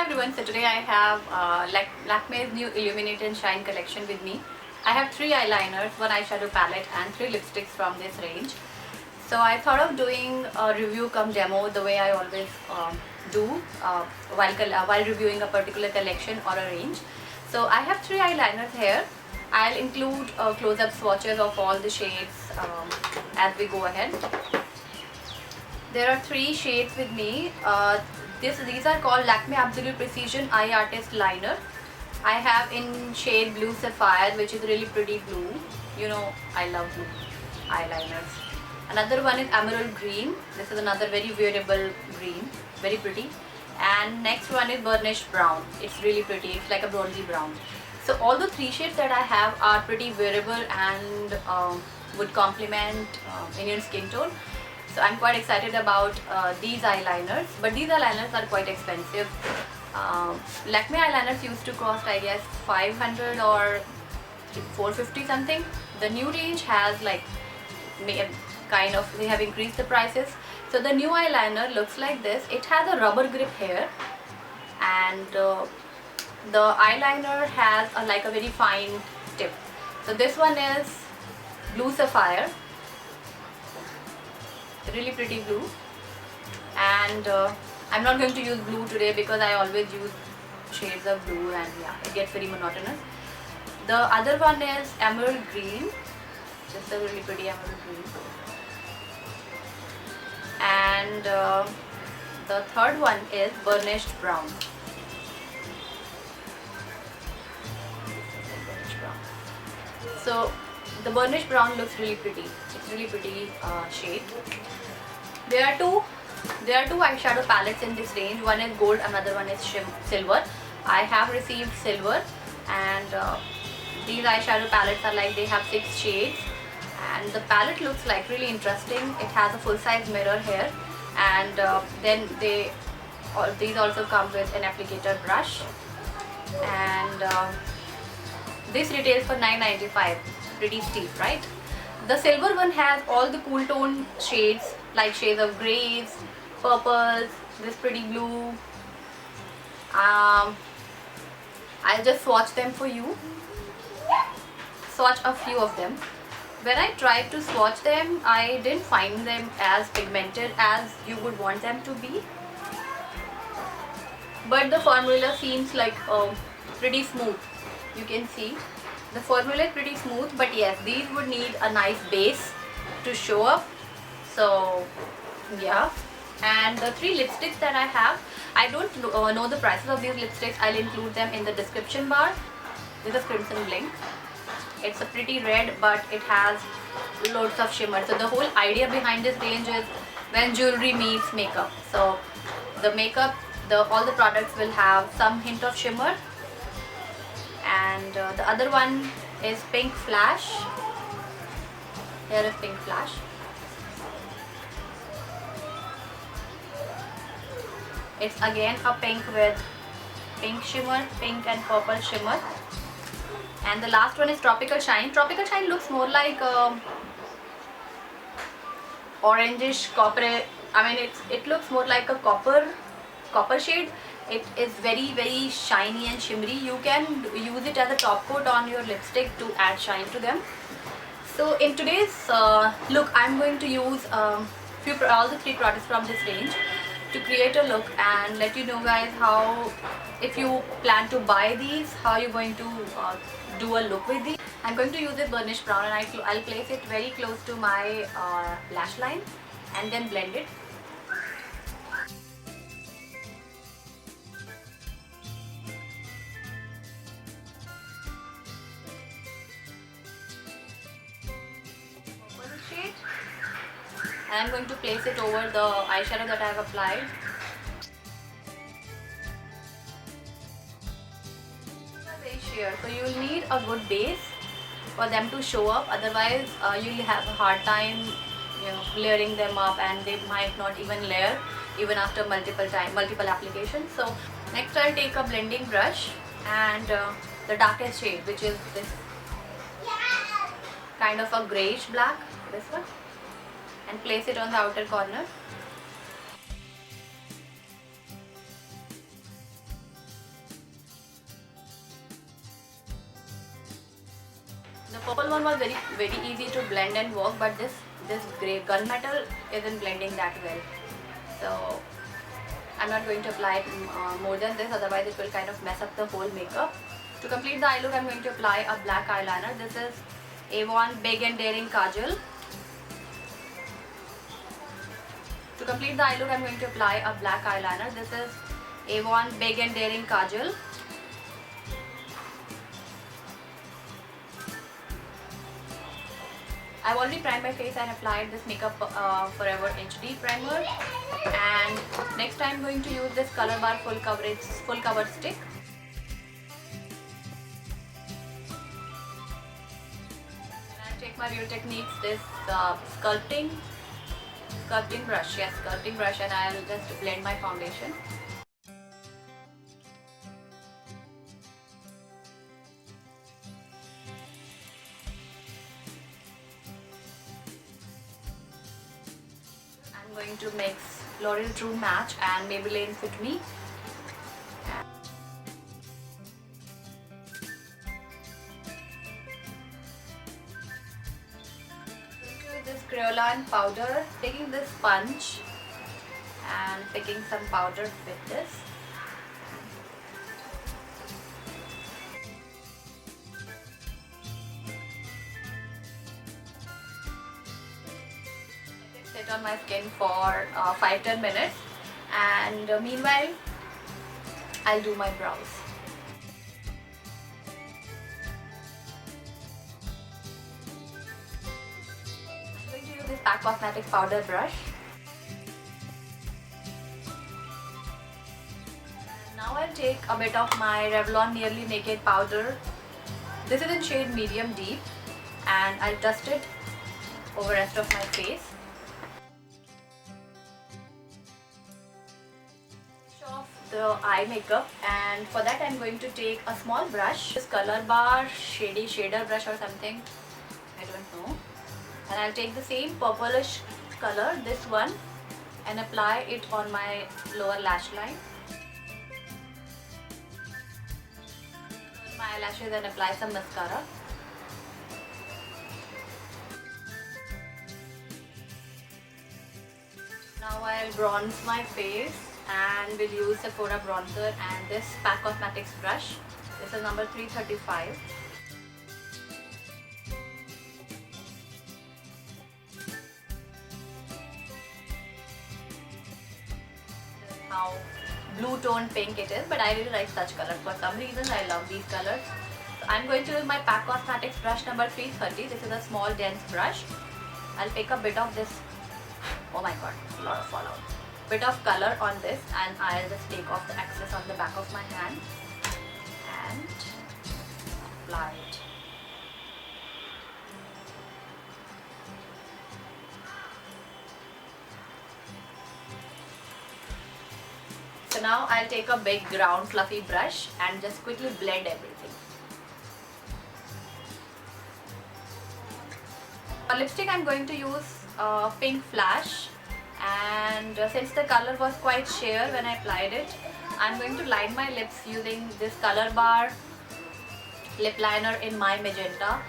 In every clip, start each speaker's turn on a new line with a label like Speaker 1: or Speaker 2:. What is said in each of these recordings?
Speaker 1: everyone, so today I have Lakme's new Illuminate and Shine collection with me. I have 3 eyeliners, 1 eyeshadow palette and 3 lipsticks from this range. So I thought of doing a review come demo the way I always do while reviewing a particular collection or a range. So I have 3 eyeliners here. I'll include close-up swatches of all the shades as we go ahead. There are 3 shades with me. These are called Lakme Absolute Precision Eye Artist Liner. I have in shade Blue Sapphire, which is really pretty blue. You know, I love blue eyeliners. Another one is Emerald Green. This is another very wearable green, very pretty. And next one is Burnished Brown. It's really pretty. It's like a bronzy brown. So all the 3 shades that I have are pretty wearable and would complement Indian skin tone. So I'm quite excited about these eyeliners, but these eyeliners are quite expensive. Lakme eyeliners used to cost, I guess, 500 or 450 something. The new range has like they have increased the prices. So the new eyeliner looks like this. It has a rubber grip here, and the eyeliner has like a very fine tip. So this one is Blue Sapphire. Really pretty blue, and I'm not going to use blue today because I always use shades of blue and yeah, it gets very monotonous. The other one is Emerald Green. Just a really pretty emerald green. And the third one is Burnished Brown. So the burnished brown looks really pretty. It's really pretty shade. There are two eyeshadow palettes in this range. One is gold, another one is silver. I have received silver, and these eyeshadow palettes are like, they have 6 shades, and the palette looks like really interesting. It has a full-size mirror here, and then these also come with an applicator brush, and this retails for $9.95. Pretty steep, right? The silver one has all the cool tone shades, like shades of grays, purples, this pretty blue. I'll just swatch them for you. Swatch a few of them. When I tried to swatch them, I didn't find them as pigmented as you would want them to be. But the formula seems like pretty smooth. You can see the formula is pretty smooth, but yes, these would need a nice base to show up. So yeah, and the 3 lipsticks that I have, I don't know the prices of these lipsticks. I'll include them in the description bar. This is Crimson Blink. It's a pretty red, but it has loads of shimmer. So the whole idea behind this range is when jewelry meets makeup. So the makeup, all the products will have some hint of shimmer. And the other one is Pink Flash. Here is Pink Flash. It's again a pink with pink shimmer, pink and purple shimmer. And the last one is Tropical Shine. Tropical Shine looks more like orangish copper. I mean, it looks more like a copper shade. It is very, very shiny and shimmery. You can use it as a top coat on your lipstick to add shine to them. So in today's look, I'm going to use all the 3 products from this range to create a look and let you know guys how, if you plan to buy these, how you're going to do a look with these. I'm going to use this burnished brown, and I'll place it very close to my lash line and then blend it. And I'm going to place it over the eyeshadow that I have applied. Very sheer, so you will need a good base for them to show up. Otherwise, you'll have a hard time, layering them up, and they might not even layer even after multiple applications. So next, I'll take a blending brush and the darkest shade, which is this kind of a grayish black. This one. And place it on the outer corner. Purple one was very easy to blend and work, but this grey gunmetal isn't blending that well. So I'm not going to apply it more than this, otherwise it will kind of mess up the whole makeup. To complete the eye look, I'm going to apply a black eyeliner. This is Avon Big and Daring Kajal. To complete the eye look, I'm going to apply a black eyeliner. This is Avon Big and Daring Kajal. I've already primed my face and applied this Makeup Forever HD primer. And next I'm going to use this Color Bar full cover stick. And I'll take my Real Techniques this sculpting brush. Yes, sculpting brush, and I'll just blend my foundation. I'm going to mix L'Oreal True Match and Maybelline Fit Me. This Crayolan powder, taking this sponge and picking some powder with this. Sit on my skin for 5-10 minutes, and meanwhile I'll do my brows. I'm going to use this PAC Cosmetics powder brush. And now I'll take a bit of my Revlon Nearly Naked powder. This is in shade medium deep, and I'll dust it over the rest of my face. The eye makeup, and for that I'm going to take a small brush, this Color Bar shady shader brush or something, I don't know, and I'll take the same purplish color, this one, and apply it on my lower lash line, my eyelashes, and apply some mascara. Now I'll bronze my face and we'll use Sephora bronzer and this PAC Cosmetics brush. This is number 335. This is how blue tone pink it is, but I really like such colors. For some reason I love these colors. So I'm going to use my PAC Cosmetics brush number 330. This is a small dense brush. I'll pick a bit of this, oh my god, a lot of fallout. Bit of color on this, and I'll just take off the excess on the back of my hand and apply it. So now I'll take a big round fluffy brush and just quickly blend everything. For lipstick I'm going to use Pink Flash. And since the color was quite sheer when I applied it, I'm going to line my lips using this Color Bar lip liner in My Magenta.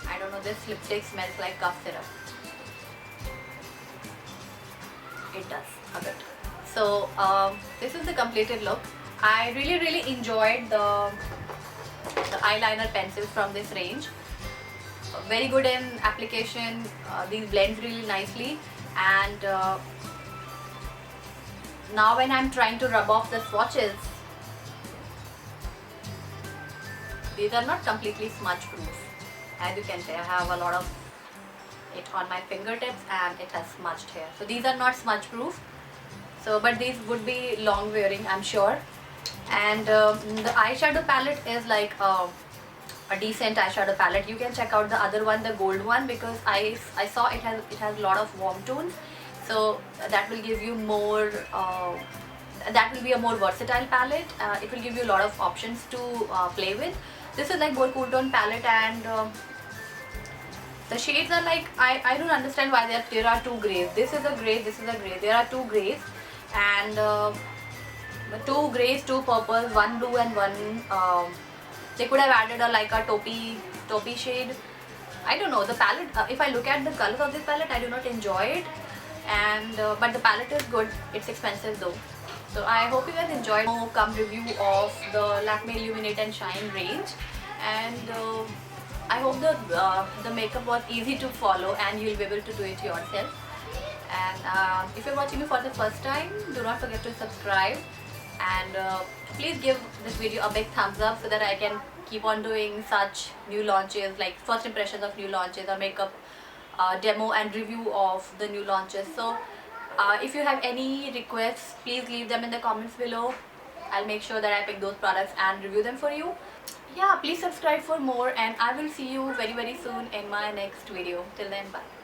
Speaker 1: I don't know, this lipstick smells like cough syrup. It does a bit. So this is the completed look. I really enjoyed the eyeliner pencils from this range. Very good in application, these blends really nicely, and now when I'm trying to rub off the swatches, these are not completely smudge proof. As you can see, I have a lot of it on my fingertips and it has smudged here. So these are not smudge proof. So, but these would be long wearing, I'm sure. And the eyeshadow palette is like a decent eyeshadow palette. You can check out the other one, the gold one, because I saw it has a lot of warm tones. So that will give you more. That will be a more versatile palette. It will give you a lot of options to play with. This is like more cool tone palette, and The shades are like, I don't understand why there are two grays. This is a gray, this is a gray. There are two grays, and two grays, two purples, one blue and one. They could have added a like a taupey shade. I don't know the palette. If I look at the colors of this palette, I do not enjoy it, and but the palette is good. It's expensive though. So I hope you guys enjoyed. Come review of the Lakme Illuminate and Shine range, and I hope the makeup was easy to follow and you'll be able to do it yourself. And if you're watching me for the first time, do not forget to subscribe, and please give this video a big thumbs up so that I can keep on doing such new launches, like first impressions of new launches or makeup demo and review of the new launches. So if you have any requests, please leave them in the comments below. I'll make sure that I pick those products and review them for you. Yeah, please subscribe for more, and I will see you very soon in my next video. Till then, bye.